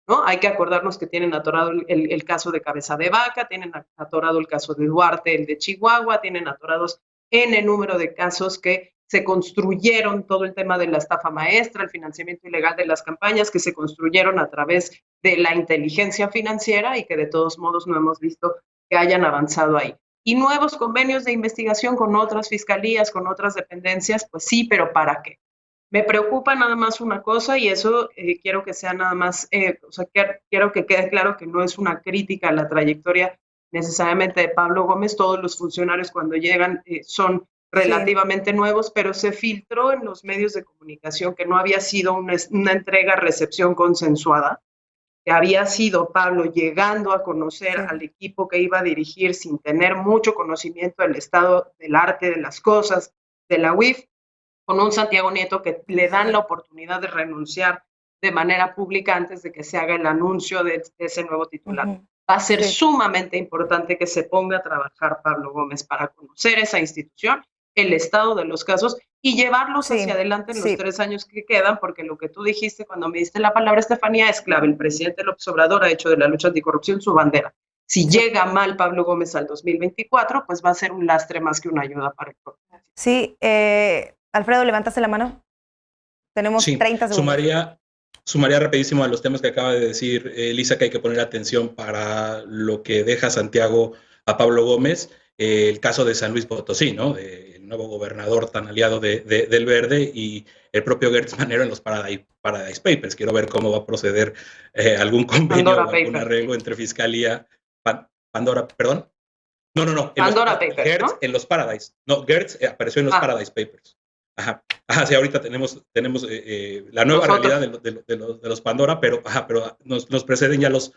[SPEAKER 3] ¿no? Hay que acordarnos que tienen atorado el caso de Cabeza de Vaca, tienen atorado el caso de Duarte, el de Chihuahua, tienen atorados N número de casos que se construyeron, todo el tema de la estafa maestra, el financiamiento ilegal de las campañas, que se construyeron a través de la inteligencia financiera y que de todos modos no hemos visto que hayan avanzado ahí. Y nuevos convenios de investigación con otras fiscalías, con otras dependencias, pues sí, pero ¿para qué? Me preocupa nada más una cosa, y eso quiero que sea nada más, quiero que quede claro que no es una crítica a la trayectoria necesariamente de Pablo Gómez. Todos los funcionarios cuando llegan son relativamente nuevos, pero se filtró en los medios de comunicación que no había sido una entrega-recepción consensuada, que había sido Pablo llegando a conocer al equipo que iba a dirigir sin tener mucho conocimiento del estado del arte de las cosas de la UIF, con un Santiago Nieto que le dan la oportunidad de renunciar de manera pública antes de que se haga el anuncio de ese nuevo titular. Va a ser sumamente importante que se ponga a trabajar Pablo Gómez para conocer esa institución, el estado de los casos y llevarlos hacia adelante en los 3 años que quedan, porque lo que tú dijiste cuando me diste la palabra, Estefanía, es clave. El presidente López Obrador ha hecho de la lucha anticorrupción su bandera. Si llega mal Pablo Gómez al 2024, pues va a ser un lastre más que una ayuda para el pueblo.
[SPEAKER 1] Sí, Alfredo, levantaste la mano. Tenemos 30 segundos.
[SPEAKER 4] Sumaría rapidísimo a los temas que acaba de decir Elisa, que hay que poner atención para lo que deja Santiago a Pablo Gómez. El caso de San Luis Potosí, ¿no? El nuevo gobernador tan aliado del Verde, y el propio Gertz Manero en los Paradise Papers. Quiero ver cómo va a proceder algún convenio o algún arreglo entre Fiscalía... Pandora, perdón. No.
[SPEAKER 3] Pandora Papers,
[SPEAKER 4] Gertz,
[SPEAKER 3] ¿no?
[SPEAKER 4] En los Paradise. No, Gertz apareció en los Paradise Papers. Ajá, sí, ahorita tenemos la nueva realidad de los Pandora, pero nos preceden ya los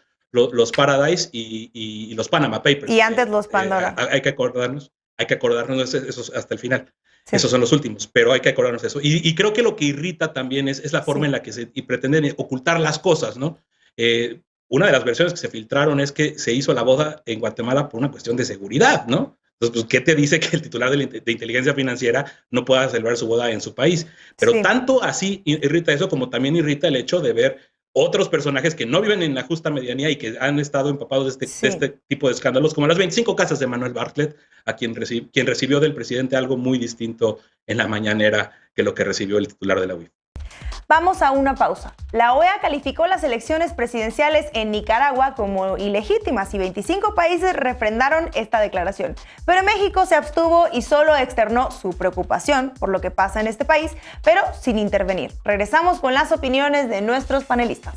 [SPEAKER 4] Paradise y los Panama Papers.
[SPEAKER 1] Y antes los Pandora.
[SPEAKER 4] Hay que acordarnos esos hasta el final. Sí. Esos son los últimos, pero hay que acordarnos de eso. Y creo que lo que irrita también es la forma en la que pretenden ocultar las cosas, ¿no? Una de las versiones que se filtraron es que se hizo la boda en Guatemala por una cuestión de seguridad, ¿no? Entonces, pues, ¿qué te dice que el titular de inteligencia financiera no pueda celebrar su boda en su país? Pero tanto así irrita eso, como también irrita el hecho de ver otros personajes que no viven en la justa medianía y que han estado empapados de este tipo de escándalos, como las 25 casas de Manuel Bartlett, a quien recibió del presidente algo muy distinto en la mañanera que lo que recibió el titular de la UIF.
[SPEAKER 1] Vamos a una pausa. La OEA calificó las elecciones presidenciales en Nicaragua como ilegítimas y 25 países refrendaron esta declaración. Pero México se abstuvo y solo externó su preocupación por lo que pasa en este país, pero sin intervenir. Regresamos con las opiniones de nuestros panelistas.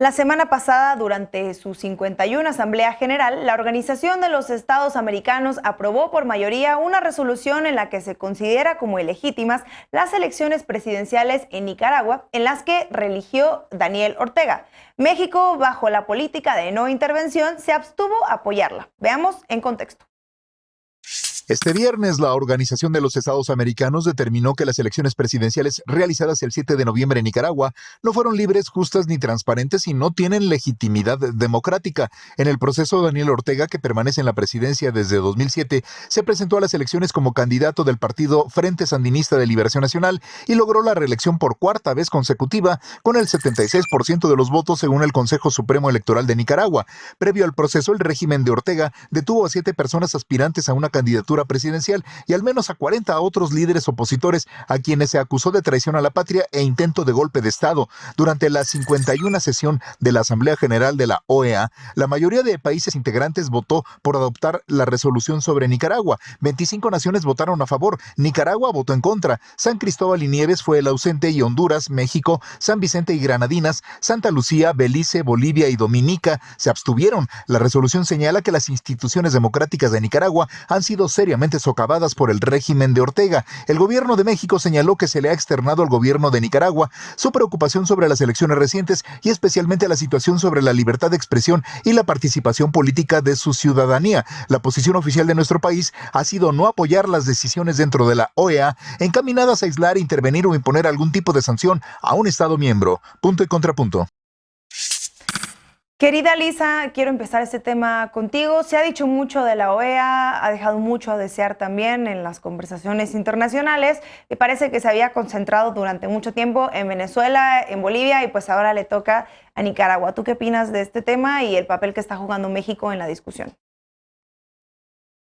[SPEAKER 1] La semana pasada, durante su 51 Asamblea General, la Organización de los Estados Americanos aprobó por mayoría una resolución en la que se considera como ilegítimas las elecciones presidenciales en Nicaragua, en las que reeligió Daniel Ortega. México, bajo la política de no intervención, se abstuvo a apoyarla. Veamos en contexto.
[SPEAKER 2] Este viernes, la Organización de los Estados Americanos determinó que las elecciones presidenciales realizadas el 7 de noviembre en Nicaragua no fueron libres, justas ni transparentes y no tienen legitimidad democrática. En el proceso, Daniel Ortega, que permanece en la presidencia desde 2007, se presentó a las elecciones como candidato del partido Frente Sandinista de Liberación Nacional y logró la reelección por cuarta vez consecutiva con el 76% de los votos según el Consejo Supremo Electoral de Nicaragua. Previo al proceso, el régimen de Ortega detuvo a 7 personas aspirantes a una candidatura presidencial y al menos a 40 otros líderes opositores a quienes se acusó de traición a la patria e intento de golpe de Estado. Durante la 51 sesión de la Asamblea General de la OEA, la mayoría de países integrantes votó por adoptar la resolución sobre Nicaragua. 25 naciones votaron a favor, Nicaragua votó en contra, San Cristóbal y Nieves fue el ausente y Honduras, México, San Vicente y Granadinas, Santa Lucía, Belice, Bolivia y Dominica se abstuvieron. La resolución señala que las instituciones democráticas de Nicaragua han sido seriamente socavadas por el régimen de Ortega. El gobierno de México señaló que se le ha externado al gobierno de Nicaragua su preocupación sobre las elecciones recientes y especialmente la situación sobre la libertad de expresión y la participación política de su ciudadanía. La posición oficial de nuestro país ha sido no apoyar las decisiones dentro de la OEA encaminadas a aislar, intervenir o imponer algún tipo de sanción a un Estado miembro. Punto y contrapunto.
[SPEAKER 1] Querida Lisa, quiero empezar este tema contigo. Se ha dicho mucho de la OEA, ha dejado mucho a desear también en las conversaciones internacionales. Me parece que se había concentrado durante mucho tiempo en Venezuela, en Bolivia y pues ahora le toca a Nicaragua. ¿Tú qué opinas de este tema y el papel que está jugando México en la discusión?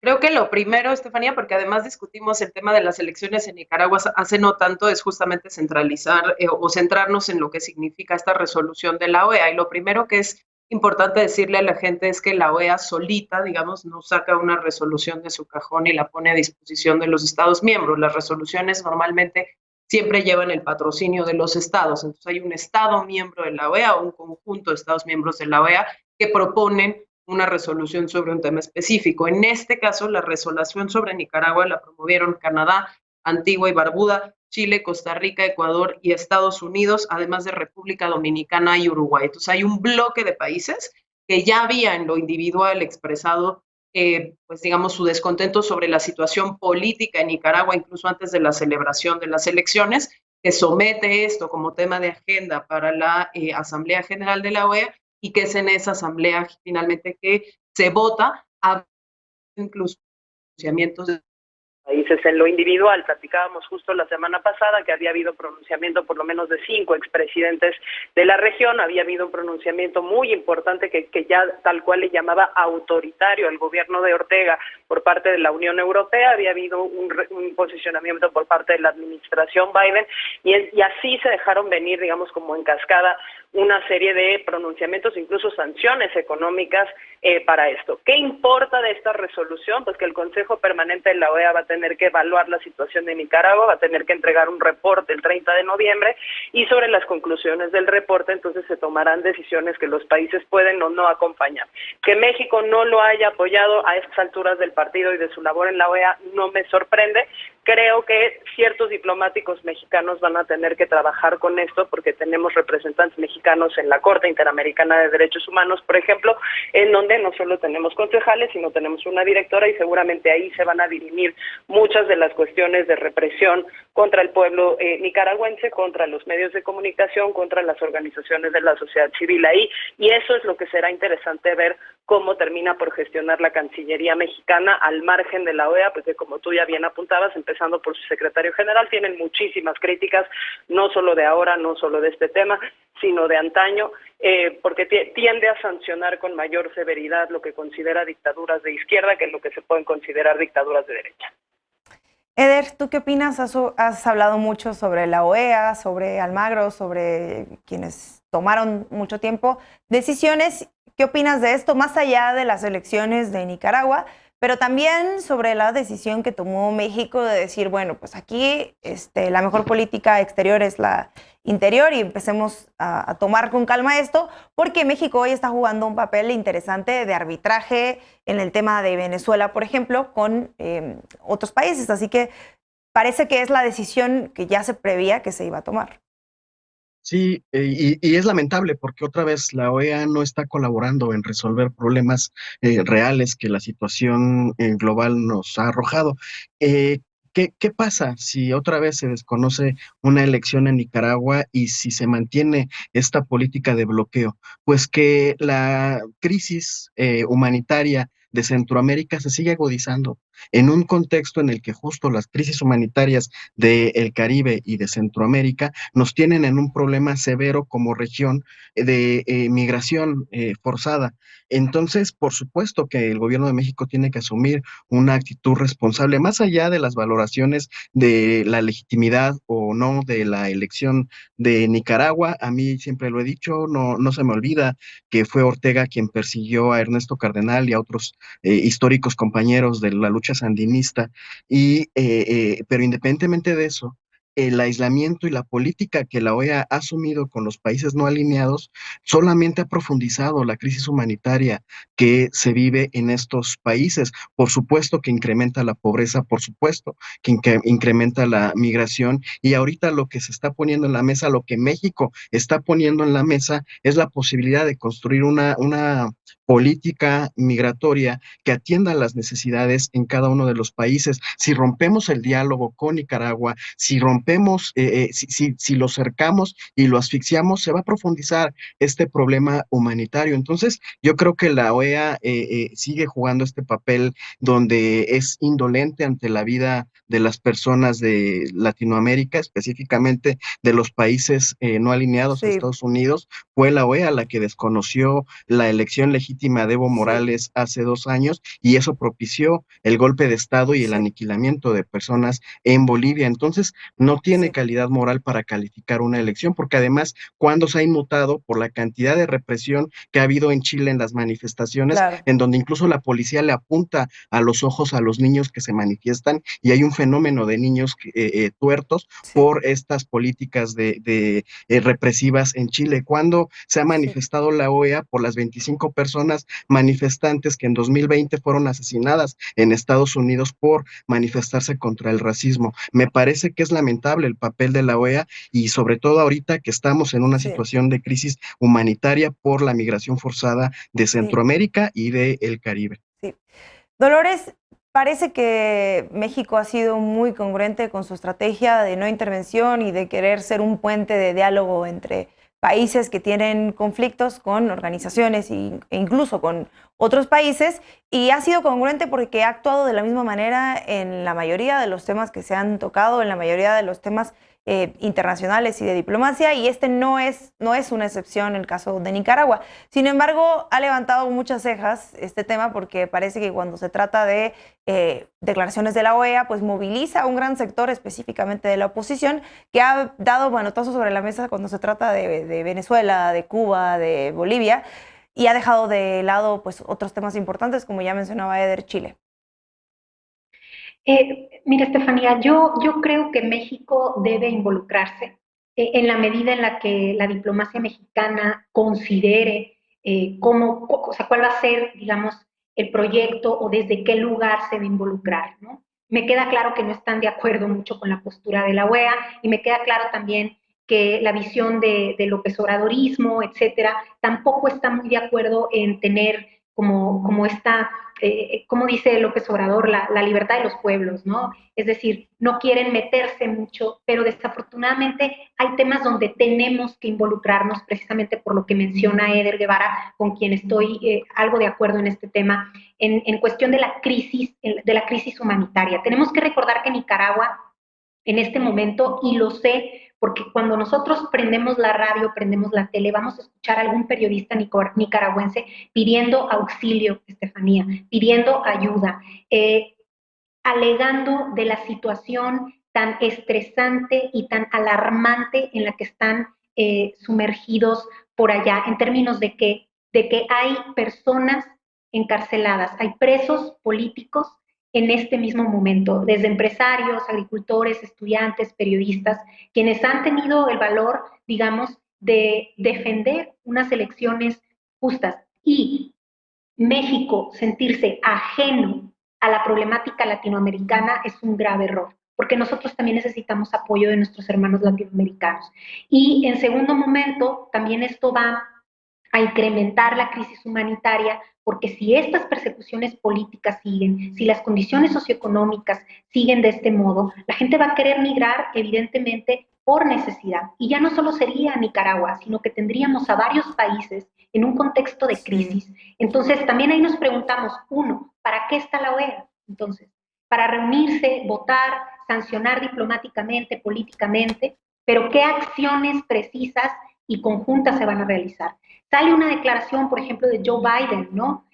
[SPEAKER 3] Creo que lo primero, Estefanía, porque además discutimos el tema de las elecciones en Nicaragua hace no tanto, es justamente centralizar o centrarnos en lo que significa esta resolución de la OEA. Y lo primero que es importante decirle a la gente es que la OEA solita, digamos, no saca una resolución de su cajón y la pone a disposición de los Estados miembros. Las resoluciones normalmente siempre llevan el patrocinio de los estados. Entonces hay un Estado miembro de la OEA o un conjunto de Estados miembros de la OEA que proponen una resolución sobre un tema específico. En este caso, la resolución sobre Nicaragua la promovieron Canadá, Antigua y Barbuda, Chile, Costa Rica, Ecuador y Estados Unidos, además de República Dominicana y Uruguay. Entonces hay un bloque de países que ya había en lo individual expresado, pues digamos, su descontento sobre la situación política en Nicaragua, incluso antes de la celebración de las elecciones, que somete esto como tema de agenda para la Asamblea General de la OEA y que es en esa asamblea finalmente que se vota a incluso pronunciamientos de países en lo individual. Platicábamos justo la semana pasada que había habido pronunciamiento por lo menos de 5 expresidentes de la región, había habido un pronunciamiento muy importante que ya tal cual le llamaba autoritario al gobierno de Ortega por parte de la Unión Europea, había habido un posicionamiento por parte de la administración Biden y así se dejaron venir, digamos, como en cascada una serie de pronunciamientos, incluso sanciones económicas para esto. ¿Qué importa de esta resolución? Pues que el Consejo Permanente de la OEA va a tener que evaluar la situación de Nicaragua, va a tener que entregar un reporte el 30 de noviembre y sobre las conclusiones del reporte entonces se tomarán decisiones que los países pueden o no acompañar. Que México no lo haya apoyado a estas alturas del partido y de su labor en la OEA no me sorprende. Creo que ciertos diplomáticos mexicanos van a tener que trabajar con esto porque tenemos representantes mexicanos en la Corte Interamericana de Derechos Humanos, por ejemplo, en donde no solo tenemos concejales, sino tenemos una directora y seguramente ahí se van a dirimir muchas de las cuestiones de represión contra el pueblo nicaragüense, contra los medios de comunicación, contra las organizaciones de la sociedad civil ahí, y eso es lo que será interesante ver cómo termina por gestionar la Cancillería mexicana al margen de la OEA, porque como tú ya bien apuntabas, empezando por su secretario general, tienen muchísimas críticas, no solo de ahora, no solo de este tema, sino de antaño, porque tiende a sancionar con mayor severidad lo que considera dictaduras de izquierda que lo que se pueden considerar dictaduras de derecha.
[SPEAKER 1] Eder, ¿tú qué opinas? Has hablado mucho sobre la OEA, sobre Almagro, sobre quienes tomaron mucho tiempo decisiones. ¿Qué opinas de esto? Más allá de las elecciones de Nicaragua, pero también sobre la decisión que tomó México de decir, bueno, pues aquí la mejor política exterior es la interior y empecemos a tomar con calma esto, porque México hoy está jugando un papel interesante de arbitraje en el tema de Venezuela, por ejemplo, con otros países. Así que parece que es la decisión que ya se prevía que se iba a tomar.
[SPEAKER 5] Sí, y es lamentable porque otra vez la OEA no está colaborando en resolver problemas reales que la situación global nos ha arrojado. ¿Qué pasa si otra vez se desconoce una elección en Nicaragua y si se mantiene esta política de bloqueo? Pues que la crisis humanitaria de Centroamérica se sigue agudizando en un contexto en el que justo las crisis humanitarias del Caribe y de Centroamérica nos tienen en un problema severo como región de migración forzada. Entonces, por supuesto que el gobierno de México tiene que asumir una actitud responsable, más allá de las valoraciones de la legitimidad o no de la elección de Nicaragua. A mí siempre lo he dicho, no se me olvida que fue Ortega quien persiguió a Ernesto Cardenal y a otros históricos compañeros de la lucha sandinista, pero independientemente de eso, el aislamiento y la política que la OEA ha asumido con los países no alineados solamente ha profundizado la crisis humanitaria que se vive en estos países. Por supuesto que incrementa la pobreza, por supuesto que incrementa la migración, y ahorita lo que se está poniendo en la mesa, lo que México está poniendo en la mesa, es la posibilidad de construir una política migratoria que atienda las necesidades en cada uno de los países. Si rompemos el diálogo con Nicaragua, si rompemos, si lo cercamos y lo asfixiamos, se va a profundizar este problema humanitario. Entonces, yo creo que la OEA sigue jugando este papel donde es indolente ante la vida de las personas de Latinoamérica, específicamente de los países no alineados a
[SPEAKER 1] Sí,
[SPEAKER 5] Estados Unidos. Fue la OEA la que desconoció la elección legítima de Evo
[SPEAKER 1] sí,
[SPEAKER 5] Morales hace 2 años, y eso propició el golpe de Estado y el
[SPEAKER 1] sí,
[SPEAKER 5] aniquilamiento de personas en Bolivia. Entonces, no tiene
[SPEAKER 1] sí.
[SPEAKER 5] calidad moral para calificar una elección, porque además, cuando se ha inmutado por la cantidad de represión que ha habido en Chile en las manifestaciones,
[SPEAKER 1] Claro.
[SPEAKER 5] en donde incluso la policía le apunta a los ojos a los niños que se manifiestan, y hay un fenómeno de niños tuertos
[SPEAKER 1] Sí,
[SPEAKER 5] por estas políticas de represivas en Chile. Cuando se ha
[SPEAKER 1] sí.
[SPEAKER 5] manifestado la OEA por las 25 personas manifestantes que en 2020 fueron asesinadas en Estados Unidos por manifestarse contra el racismo? Me parece que es lamentable el papel de la OEA, y sobre todo ahorita que estamos en una
[SPEAKER 1] Sí,
[SPEAKER 5] situación de crisis humanitaria por la migración forzada de
[SPEAKER 1] sí,
[SPEAKER 5] Centroamérica y del Caribe.
[SPEAKER 1] sí. Dolores, parece que México ha sido muy congruente con su estrategia de no intervención y de querer ser un puente de diálogo entre países que tienen conflictos con organizaciones e incluso con otros países, y ha sido congruente porque ha actuado de la misma manera en la mayoría de los temas que se han tocado, en la mayoría de los temas internacionales y de diplomacia, y no es una excepción el caso de Nicaragua. Sin embargo, ha levantado muchas cejas este tema porque parece que cuando se trata de declaraciones de la OEA, pues moviliza a un gran sector específicamente de la oposición que ha dado manotazos sobre la mesa cuando se trata de Venezuela, de Cuba, de Bolivia, y ha dejado de lado pues otros temas importantes, como ya mencionaba Eder, Chile.
[SPEAKER 6] Mira, Estefanía, yo creo que México debe involucrarse en la medida en la que la diplomacia mexicana considere o sea, cuál va a ser, digamos, el proyecto o desde qué lugar se va a involucrar, ¿no? Me queda claro que no están de acuerdo mucho con la postura de la OEA, y me queda claro también que la visión de López Obradorismo, etcétera, tampoco está muy de acuerdo en tener como esta como dice López Obrador, la libertad de los pueblos, ¿no? Es decir, no quieren meterse mucho, pero desafortunadamente hay temas donde tenemos que involucrarnos, precisamente por lo que menciona Eder Guevara, con quien estoy algo de acuerdo en este tema, en cuestión de la crisis humanitaria. Tenemos que recordar que Nicaragua, en este momento, y lo sé porque cuando nosotros prendemos la radio, prendemos la tele, vamos a escuchar a algún periodista nicaragüense pidiendo auxilio, Estefanía, pidiendo ayuda, alegando de la situación tan estresante y tan alarmante en la que están sumergidos por allá, en términos de que hay personas encarceladas, hay presos políticos en este mismo momento, desde empresarios, agricultores, estudiantes, periodistas, quienes han tenido el valor, digamos, de defender unas elecciones justas. Y México sentirse ajeno a la problemática latinoamericana es un grave error, porque nosotros también necesitamos apoyo de nuestros hermanos latinoamericanos. Y en segundo momento, también esto va a incrementar la crisis humanitaria, porque si estas persecuciones políticas siguen, si las condiciones socioeconómicas siguen de este modo, la gente va a querer migrar evidentemente por necesidad. Y ya no solo sería Nicaragua, sino que tendríamos a varios países en un contexto de crisis. Entonces, también ahí nos preguntamos, uno, ¿para qué está la OEA? Entonces, para reunirse, votar, sancionar diplomáticamente, políticamente, pero ¿qué acciones precisas y conjuntas se van a realizar? Sale una declaración, por ejemplo, de Joe Biden, ¿no?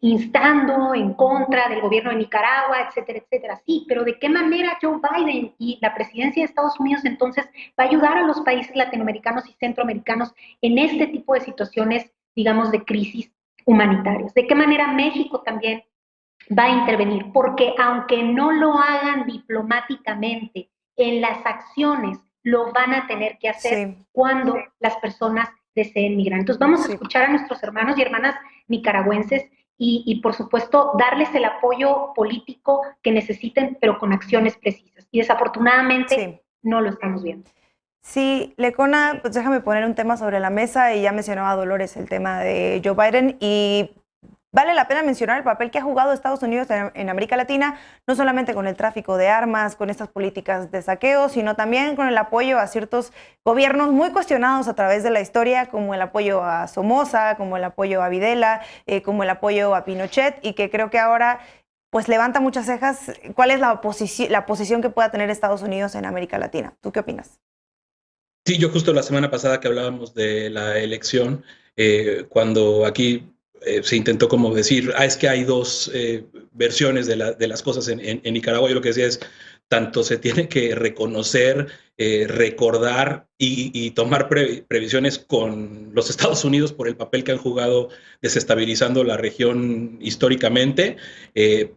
[SPEAKER 6] Instando en contra del gobierno de Nicaragua, etcétera, etcétera. Sí, pero ¿de qué manera Joe Biden y la presidencia de Estados Unidos entonces va a ayudar a los países latinoamericanos y centroamericanos en este tipo de situaciones, digamos, de crisis humanitarias? ¿De qué manera México también va a intervenir? Porque aunque no lo hagan diplomáticamente, en las acciones lo van a tener que hacer cuando las personas deseen migrar. Entonces vamos a escuchar a nuestros hermanos y hermanas nicaragüenses y por supuesto darles el apoyo político que necesiten, pero con acciones precisas. Y desafortunadamente no lo estamos viendo.
[SPEAKER 1] Sí, Lecona, pues déjame poner un tema sobre la mesa, y ya mencionaba Dolores el tema de Joe Biden, y vale la pena mencionar el papel que ha jugado Estados Unidos en América Latina, no solamente con el tráfico de armas, con estas políticas de saqueo, sino también con el apoyo a ciertos gobiernos muy cuestionados a través de la historia, como el apoyo a Somoza, como el apoyo a Videla, como el apoyo a Pinochet, y que creo que ahora pues levanta muchas cejas. ¿Cuál es la posición que pueda tener Estados Unidos en América Latina? ¿Tú qué opinas?
[SPEAKER 4] Sí, yo justo la semana pasada que hablábamos de la elección, cuando aquí se intentó como decir, es que hay dos versiones de las cosas en Nicaragua. Yo lo que decía es, tanto se tiene que reconocer, recordar y tomar previsiones con los Estados Unidos por el papel que han jugado desestabilizando la región históricamente,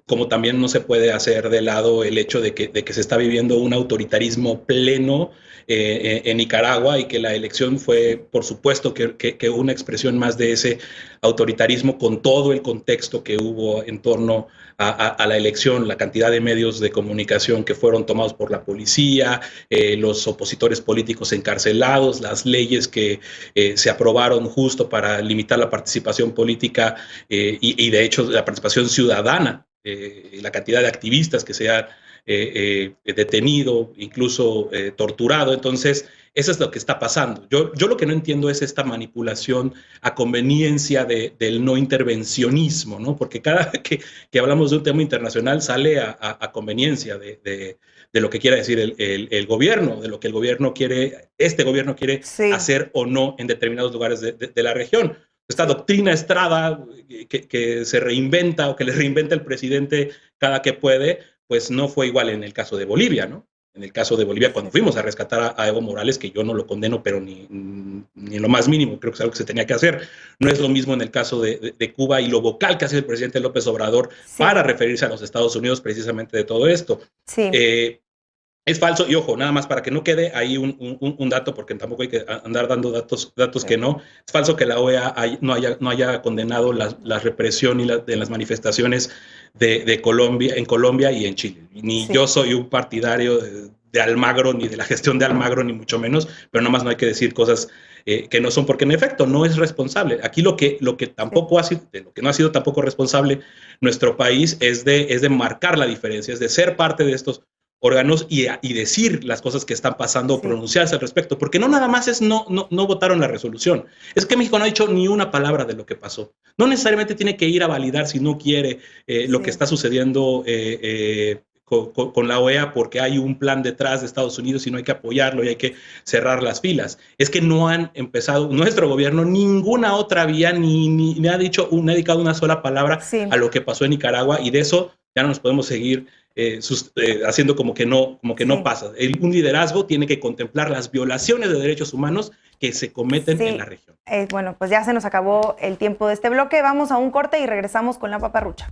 [SPEAKER 4] como también no se puede hacer de lado el hecho de que se está viviendo un autoritarismo pleno en Nicaragua, y que la elección fue, por supuesto, que una expresión más de ese autoritarismo, con todo el contexto que hubo en torno a la elección, la cantidad de medios de comunicación que fueron tomados por la policía, los opositores políticos encarcelados, las leyes que se aprobaron justo para limitar la participación política y de hecho la participación ciudadana, la cantidad de activistas que se ha detenido, incluso torturado. Entonces, eso es lo que está pasando. Yo lo que no entiendo es esta manipulación a conveniencia del no intervencionismo, ¿no? Porque cada vez que hablamos de un tema internacional sale a conveniencia de lo que quiera decir el gobierno, de lo que el gobierno quiere, este gobierno quiere hacer o no en determinados lugares de la región. Esta doctrina Estrada que se reinventa, o que le reinventa el presidente cada que puede, pues no fue igual en el caso de Bolivia, ¿no? En el caso de Bolivia, cuando fuimos a rescatar a Evo Morales, que yo no lo condeno, pero ni en lo más mínimo, creo que es algo que se tenía que hacer. No es lo mismo en el caso de Cuba, y lo vocal que ha sido el presidente López Obrador para referirse a los Estados Unidos precisamente de todo esto. Es falso, y ojo, nada más para que no quede ahí un dato, porque tampoco hay que andar dando datos que no. Es falso que la OEA no haya condenado la represión de las manifestaciones de Colombia, en Colombia y en Chile. Ni yo soy un partidario de Almagro, ni de la gestión de Almagro, ni mucho menos, pero nada más no hay que decir cosas que no son, porque en efecto no es responsable. Aquí lo que tampoco ha sido, de lo que no ha sido tampoco responsable nuestro país es de marcar la diferencia, es de ser parte de estos órganos y decir las cosas que están pasando, pronunciarse al respecto, porque no nada más es no votaron la resolución, es que México no ha dicho ni una palabra de lo que pasó. No necesariamente tiene que ir a validar, si no quiere, lo que está sucediendo con la OEA, porque hay un plan detrás de Estados Unidos y no hay que apoyarlo y hay que cerrar las filas. Es que no han empezado, nuestro gobierno, ninguna otra vía, ni ha dedicado una sola palabra a lo que pasó en Nicaragua, y de eso ya no nos podemos seguir haciendo como que no pasa. Un liderazgo tiene que contemplar las violaciones de derechos humanos que se cometen
[SPEAKER 1] Sí.
[SPEAKER 4] en la región.
[SPEAKER 1] Bueno, pues ya se nos acabó el tiempo de este bloque. Vamos a un corte y regresamos con la paparrucha.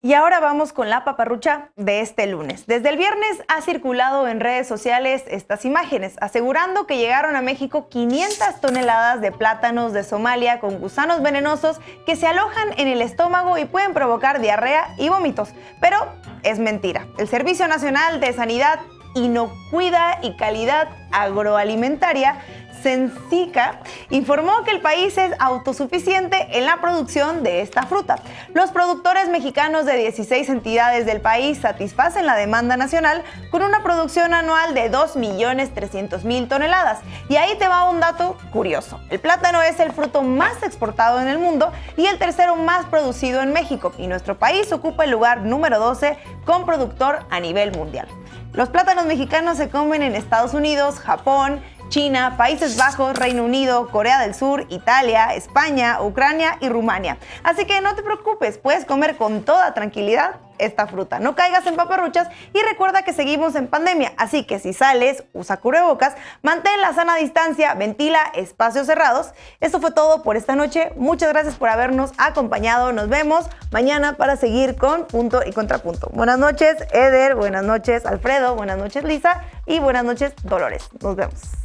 [SPEAKER 1] Y ahora vamos con la paparrucha de este lunes. Desde el viernes ha circulado en redes sociales estas imágenes, asegurando que llegaron a México 500 toneladas de plátanos de Somalia con gusanos venenosos que se alojan en el estómago y pueden provocar diarrea y vómitos. Pero es mentira. El Servicio Nacional de Sanidad, Inocuidad y Calidad Agroalimentaria, Sensica, informó que el país es autosuficiente en la producción de esta fruta. Los productores mexicanos de 16 entidades del país satisfacen la demanda nacional con una producción anual de 2.300.000 toneladas. Y ahí te va un dato curioso. El plátano es el fruto más exportado en el mundo y el tercero más producido en México. Y nuestro país ocupa el lugar número 12 como productor a nivel mundial. Los plátanos mexicanos se comen en Estados Unidos, Japón, China, Países Bajos, Reino Unido, Corea del Sur, Italia, España, Ucrania y Rumania. Así que no te preocupes, puedes comer con toda tranquilidad esta fruta. No caigas en paparruchas y recuerda que seguimos en pandemia, así que si sales, usa cubrebocas, mantén la sana distancia, ventila espacios cerrados. Esto fue todo por esta noche. Muchas gracias por habernos acompañado. Nos vemos mañana para seguir con Punto y Contrapunto. Buenas noches, Eder. Buenas noches, Alfredo. Buenas noches, Lisa. Y buenas noches, Dolores. Nos vemos.